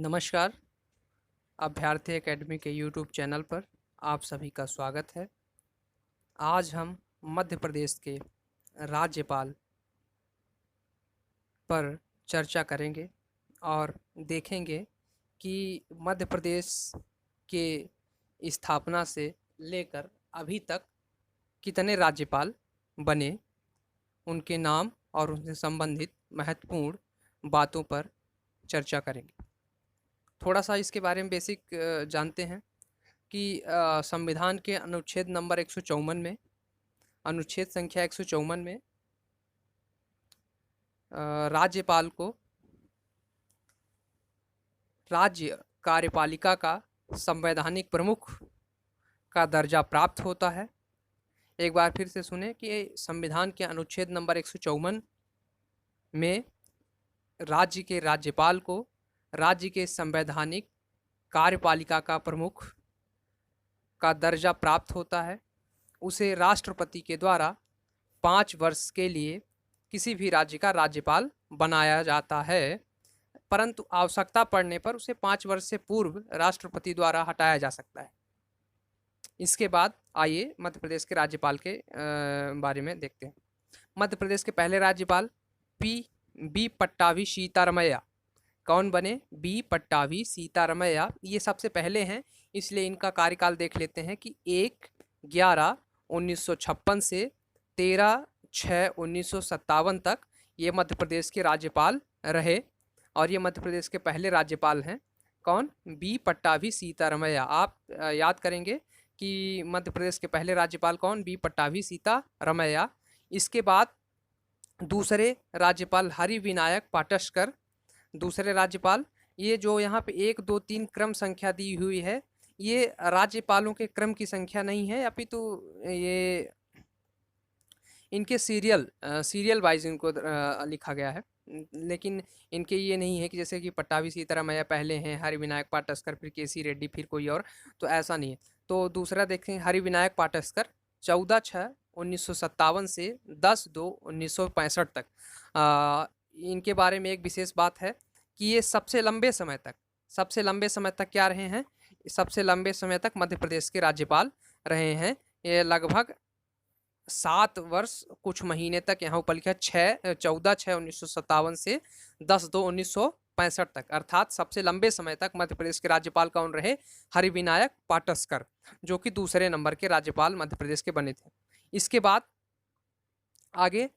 नमस्कार। अभ्यर्थी एकेडमी के यूट्यूब चैनल पर आप सभी का स्वागत है। आज हम मध्य प्रदेश के राज्यपाल पर चर्चा करेंगे और देखेंगे कि मध्य प्रदेश के स्थापना से लेकर अभी तक कितने राज्यपाल बने, उनके नाम और उनसे संबंधित महत्वपूर्ण बातों पर चर्चा करेंगे। थोड़ा सा इसके बारे में बेसिक जानते हैं कि संविधान के अनुच्छेद नंबर 154 में, अनुच्छेद संख्या 154 में राज्यपाल को राज्य कार्यपालिका का संवैधानिक प्रमुख का दर्जा प्राप्त होता है। एक बार फिर से सुने कि संविधान के अनुच्छेद नंबर 154 में राज्य के राज्यपाल को राज्य के संवैधानिक कार्यपालिका का प्रमुख का दर्जा प्राप्त होता है। उसे राष्ट्रपति के द्वारा 5 वर्ष के लिए किसी भी राज्य का राज्यपाल बनाया जाता है, परंतु आवश्यकता पड़ने पर उसे 5 वर्ष से पूर्व राष्ट्रपति द्वारा हटाया जा सकता है। इसके बाद आइए मध्य प्रदेश के राज्यपाल के बारे में देखते हैं। मध्य प्रदेश के पहले राज्यपाल बी पट्टाभी सीतारमैया। कौन बने? बी पट्टाभी सीतारमैया। ये सबसे पहले हैं, इसलिए इनका कार्यकाल देख लेते हैं कि 1/11/1956 से 13/6/1957 तक ये मध्य प्रदेश के राज्यपाल रहे और ये मध्य प्रदेश के पहले राज्यपाल हैं। कौन? बी पट्टाभी सीतारमैया। आप याद करेंगे कि मध्य प्रदेश के पहले राज्यपाल कौन? बी पट्टाभी सीतारमैया। इसके बाद दूसरे राज्यपाल हरिविनायक पाटस्कर। दूसरे राज्यपाल, ये जो यहाँ पे 1, 2, 3 क्रम संख्या दी हुई है, ये राज्यपालों के क्रम की संख्या नहीं है, अपितु ये इनके सीरियल वाइज इनको लिखा गया है। लेकिन इनके ये नहीं है कि जैसे कि पट्टाभी सीतारमैया पहले हैं, हरिविनायक पाटस्कर, फिर केसी रेड्डी, फिर कोई और, तो ऐसा नहीं है। तो दूसरा देखें, हरिविनायक पाटस्कर 14/6/1957 से 10/2/1965 तक। इनके बारे में एक विशेष बात है कि ये सबसे लंबे समय तक क्या रहे हैं? सबसे लंबे समय तक मध्य प्रदेश के राज्यपाल रहे हैं। ये लगभग 7 वर्ष कुछ महीने तक, यहाँ ऊपर लिखा 14/6/1957 से 10/2/1965 तक, अर्थात सबसे लंबे समय तक मध्य प्रदेश के राज्यपाल कौन रहे? हरिविनायक पाटस्कर, जो कि दूसरे नंबर के राज्यपाल मध्य प्रदेश के बने थे। इसके बाद आगे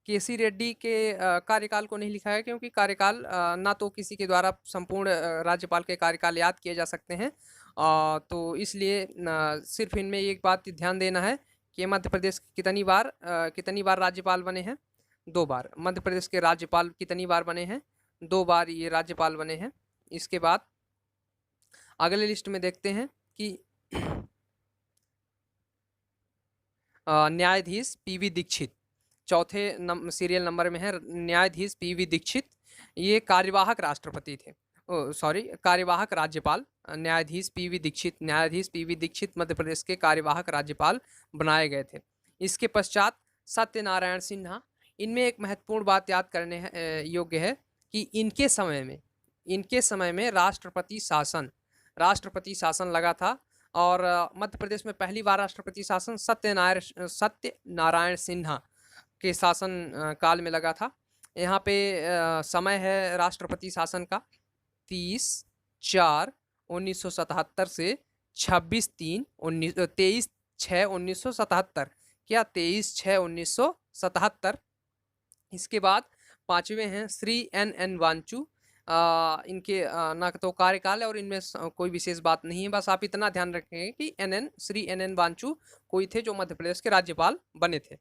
केसी रेड्डी के कार्यकाल को नहीं लिखा है, क्योंकि कार्यकाल ना तो किसी के द्वारा संपूर्ण राज्यपाल के कार्यकाल याद किए जा सकते हैं, तो इसलिए सिर्फ इनमें एक बात ध्यान देना है कि मध्य प्रदेश कितनी बार राज्यपाल बने हैं? 2 बार। मध्य प्रदेश के राज्यपाल कितनी बार बने हैं? 2 बार ये राज्यपाल बने हैं। इसके बाद अगले लिस्ट में देखते हैं कि न्यायाधीश पीवी दीक्षित चौथे सीरियल नंबर में है। न्यायाधीश पीवी दीक्षित ये कार्यवाहक राष्ट्रपति थे, कार्यवाहक राज्यपाल। न्यायाधीश पीवी दीक्षित मध्य प्रदेश के कार्यवाहक राज्यपाल बनाए गए थे। इसके पश्चात सत्यनारायण सिन्हा। इनमें एक महत्वपूर्ण बात याद करने योग्य है कि इनके समय में राष्ट्रपति शासन लगा था, और मध्य प्रदेश में पहली बार राष्ट्रपति शासन सत्यनारायण सिन्हा के शासन काल में लगा था। यहाँ पे समय है राष्ट्रपति शासन का 30/4/1977 से 23/6/1977। क्या? 23/6/1977। इसके बाद 5वें हैं श्री NN वांचू। इनके ना तो कार्यकाल है और इनमें कोई विशेष बात नहीं है, बस आप इतना ध्यान रखेंगे कि श्री NN वांचू कोई थे जो मध्य प्रदेश के राज्यपाल बने थे।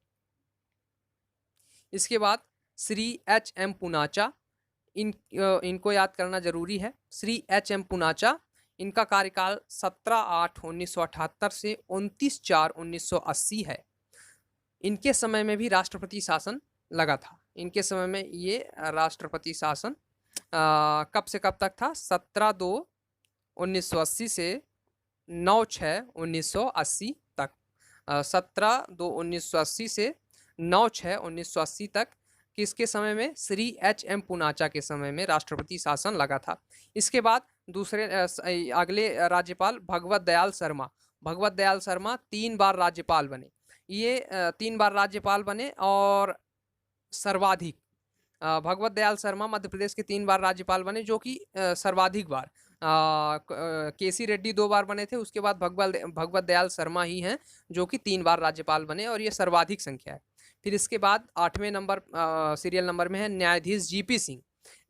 इसके बाद श्री HM पूनाचा। इनको याद करना जरूरी है। श्री HM पूनाचा, इनका कार्यकाल 17/8/1978 से 29/4/1980 है। इनके समय में भी राष्ट्रपति शासन लगा था। इनके समय में ये राष्ट्रपति शासन कब से कब तक था? 17/2/1980 से 9/6/1980 तक। 17/2/1980 से 9/6/1980 तक किसके समय में? श्री H.M. पूनाचा के समय में राष्ट्रपति शासन लगा था। इसके बाद दूसरे अगले राज्यपाल भगवत दयाल शर्मा। भगवत दयाल शर्मा 3 बार राज्यपाल बने। ये 3 बार राज्यपाल बने और सर्वाधिक भगवत दयाल शर्मा मध्य प्रदेश के 3 बार राज्यपाल बने, जो कि सर्वाधिक बार केसी रेड्डी 2 बार बने थे। उसके बाद भगवत दयाल शर्मा ही हैं जो कि 3 बार राज्यपाल बने और ये सर्वाधिक संख्या है। फिर इसके बाद 8वें नंबर सीरियल नंबर में है न्यायाधीश जीपी सिंह।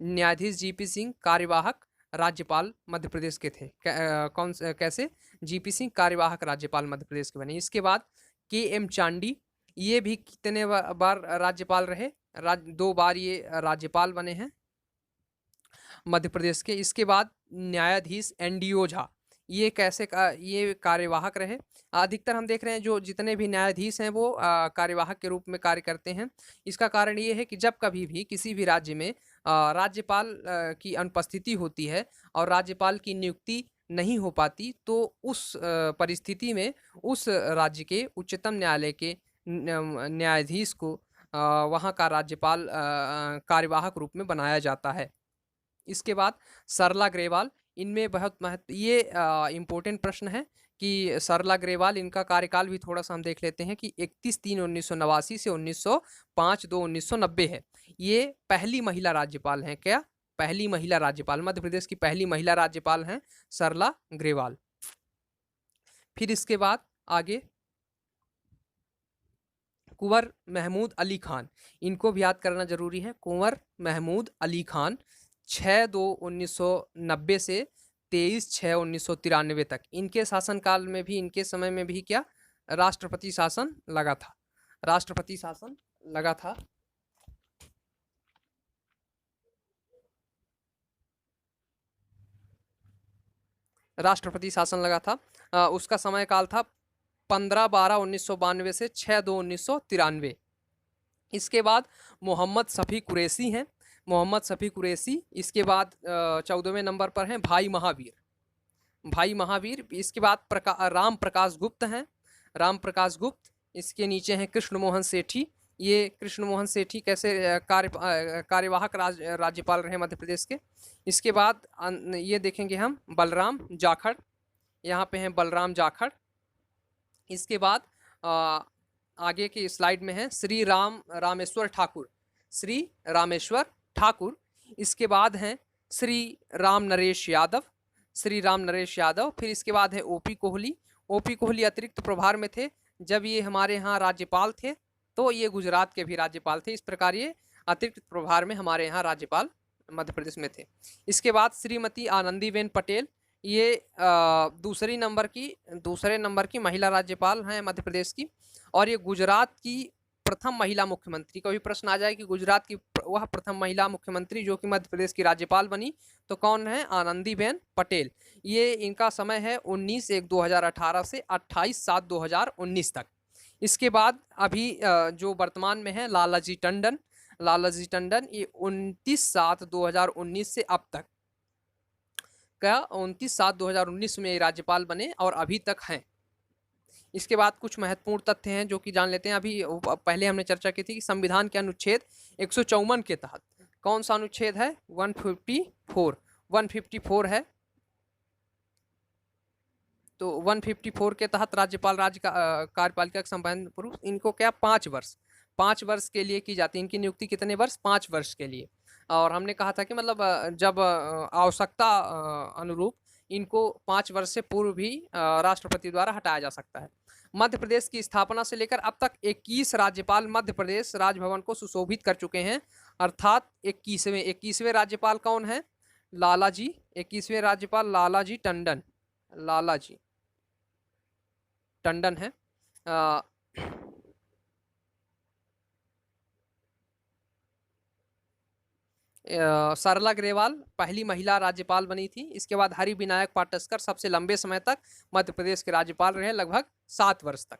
न्यायाधीश जीपी सिंह कार्यवाहक राज्यपाल मध्य प्रदेश के थे। कैसे? जीपी सिंह कार्यवाहक राज्यपाल मध्य प्रदेश के बने। इसके बाद के.एम. चांडी, ये भी कितने बार राज्यपाल रहे? 2 बार ये राज्यपाल बने हैं मध्य प्रदेश के। इसके बाद न्यायाधीश एन.डी. ओझा, ये ये कार्यवाहक रहे। अधिकतर हम देख रहे हैं जो जितने भी न्यायाधीश हैं वो कार्यवाहक के रूप में कार्य करते हैं। इसका कारण ये है कि जब कभी भी किसी भी राज्य में राज्यपाल की अनुपस्थिति होती है और राज्यपाल की नियुक्ति नहीं हो पाती, तो उस परिस्थिति में उस राज्य के उच्चतम न्यायालय के न्यायाधीश को वहाँ का राज्यपाल कार्यवाहक रूप में बनाया जाता है। इसके बाद सरला ग्रेवाल, इनमें बहुत ये इम्पोर्टेंट प्रश्न है कि सरला ग्रेवाल, इनका कार्यकाल भी थोड़ा सा हम देख लेते हैं कि 31/3/1989 से 1905/2/1990 है। ये पहली महिला राज्यपाल हैं। क्या? पहली महिला राज्यपाल, मध्य प्रदेश की पहली महिला राज्यपाल हैं सरला ग्रेवाल। फिर इसके बाद आगे कुंवर महमूद अली खान, इनको भी याद करना जरूरी है। कुंवर महमूद अली खान 6/2/1990 से 23/6/1993 तक, इनके शासनकाल में भी, इनके समय में भी क्या? राष्ट्रपति शासन लगा था। राष्ट्रपति शासन लगा था। राष्ट्रपति शासन लगा था। उसका समय काल था 15/12/1992 से 6/2/1993। इसके बाद मोहम्मद शफी कुरैशी हैं। मोहम्मद शफी कुरैशी। इसके बाद 14वें नंबर पर हैं भाई महावीर। भाई महावीर। इसके बाद राम प्रकाश गुप्त हैं। राम प्रकाश गुप्त। इसके नीचे हैं कृष्ण मोहन सेठी। ये कृष्ण मोहन सेठी कैसे कार्यवाहक राज्यपाल रहे मध्य प्रदेश के। इसके बाद ये देखेंगे हम बलराम जाखड़, यहाँ पे हैं बलराम जाखड़। इसके बाद आगे की स्लाइड में है श्री रामेश्वर ठाकुर। श्री रामेश्वर ठाकुर। इसके बाद हैं श्री राम नरेश यादव। श्री राम नरेश यादव। फिर इसके बाद है ओपी कोहली। ओपी कोहली अतिरिक्त प्रभार में थे जब ये हमारे यहाँ राज्यपाल थे, तो ये गुजरात के भी राज्यपाल थे। इस प्रकार ये अतिरिक्त प्रभार में हमारे यहाँ राज्यपाल मध्य प्रदेश में थे। इसके बाद श्रीमती आनंदीबेन पटेल, ये दूसरे नंबर की महिला राज्यपाल हैं मध्य प्रदेश की, और ये गुजरात की प्रथम महिला मुख्यमंत्री। कभी प्रश्न आ जाए कि गुजरात की वह प्रथम महिला मुख्यमंत्री जो कि मध्य प्रदेश की राज्यपाल बनी, तो कौन है? आनंदीबेन पटेल। ये इनका समय है 19/1/2018 से 28/7/2019 तक। इसके बाद अभी जो वर्तमान में है लालाजी टंडन। लालाजी टंडन ये 29/7/2019 से अब तक, क्या 29/7/2019 में राज्यपाल बने और अभी तक हैं। इसके बाद कुछ महत्वपूर्ण तथ्य हैं जो कि जान लेते हैं। अभी पहले हमने चर्चा की थी कि संविधान के अनुच्छेद 154 के तहत, कौन सा अनुच्छेद है? 154 है। तो 154 के तहत राज्यपाल राज्य का कार्यपालिका का संवैधानिक पुरुष, इनको क्या 5 वर्ष के लिए की जाती है। इनकी नियुक्ति कितने वर्ष? 5 वर्ष के लिए। और हमने कहा था कि मतलब जब आवश्यकता अनुरूप इनको 5 वर्ष से पूर्व भी राष्ट्रपति द्वारा हटाया जा सकता है। मध्य प्रदेश की स्थापना से लेकर अब तक 21 राज्यपाल मध्य प्रदेश राजभवन को सुशोभित कर चुके हैं, अर्थात 21वें राज्यपाल कौन है? लालाजी। 21वें राज्यपाल लालाजी टंडन। लालाजी टंडन है। सरला ग्रेवाल पहली महिला राज्यपाल बनी थी। इसके बाद हरि विनायक पाटस्कर सबसे लंबे समय तक मध्य प्रदेश के राज्यपाल रहे, लगभग 7 वर्ष तक।